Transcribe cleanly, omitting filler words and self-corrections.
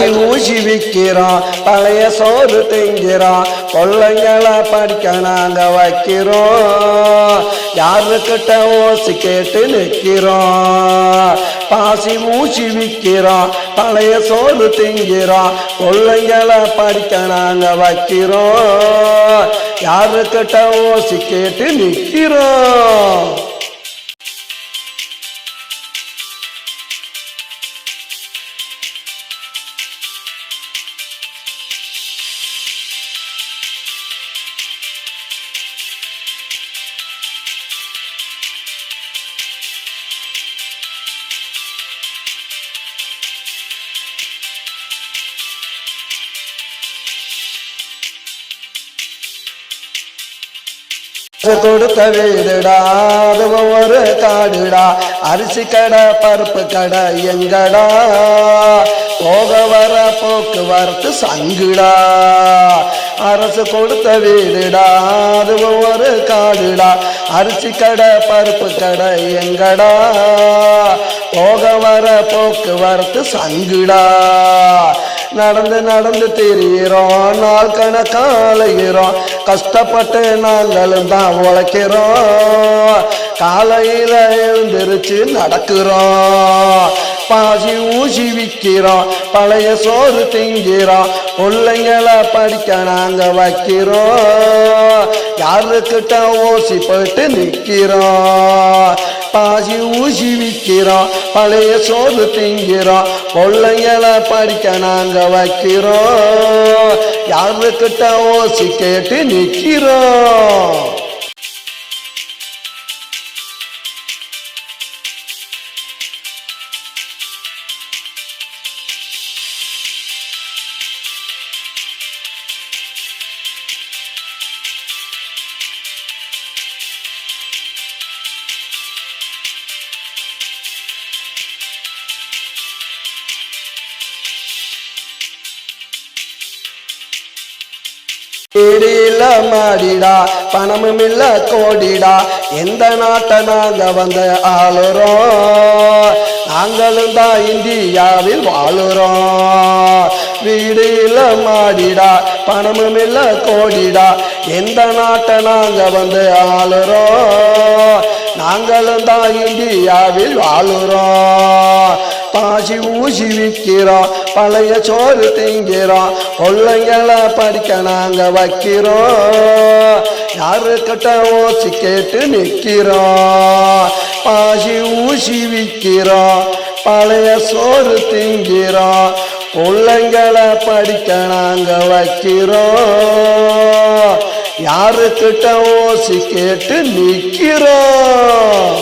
பாசி ஊசி விற்கிறோம், பழைய சோறு திங்கிறோம், பிள்ளைங்களை படிக்க நாங்க வைக்கிறோம். யாருக்கிட்ட ஓசி கேட்டு நிற்கிறோம். பாசி ஊசி விற்கிறோம், பழைய சோறு திங்கிறோம், பிள்ளைங்களை படிக்க நாங்க வைக்கிறோம். யாருக்கிட்ட ஓசி கேட்டு நிற்கிறோம். கொடுத்த வீடுடா, அது ஒவ்வொரு காடுடா, அரிசி கடை பருப்பு கடை எங்கடா, போக வர போக்குவரத்து சங்குடா. அரசு கொடுத்த வீடுடா, அது ஒவ்வொரு காடுடா, அரிசி கடை பருப்பு கடை எங்கடா, போக வர போக்குவரத்து சங்குடா. நடந்து நடந்து திரியிறோம், நாள் கணக்காலைகிறோம், கஷ்டப்பட்டு நாங்களும் தான் உழைக்கிறோம். காலையில எழுந்திருச்சு நடக்கிறோம். பாசி ஊசி விற்கிறோம், பழைய சோறு திங்கிறோம், பிள்ளைங்களை படிக்க நாங்க வைக்கிறோம். யாருக்கிட்ட ஓசி போயிட்டு நிற்கிறோம். பாசி ஊசி விற்கிறோம், பழைய சோறு திங்கிறோம், பிள்ளைங்களை படிக்க நாங்க வைக்கிறோம். யாருக்கிட்ட ஓசி கேட்டு நிற்கிறோம். இடியில மாடிடா, பணமும் இல்ல கோடிடா, எந்த நாட்டை நாங்க வந்து ஆளுறோம். நாங்களும் தான் இந்தியாவில் வாழுறோம். வீடு இல்ல மாடிடா, பணமும் இல்ல கோடிடா, எந்த நாட்டை நாங்க வந்து ஆளுறோம். நாங்களும் தான் இந்தியாவில் வாழுறோம். பாசி ஊசி விற்கிறோம், பழைய சோறு திங்கிறோம், பிள்ளைங்களை படிக்க நாங்க வைக்கிறோம். யாருக்கிட்ட ஓசி கேட்டு நிற்கிறோம். பாசி ஊசி விற்கிறோம், பழைய சோறு திங்கிறோம், பிள்ளைங்களை படிக்க நாங்க வைக்கிறோம். யாருக்கிட்ட ஓசி கேட்டு நிற்கிறோம்.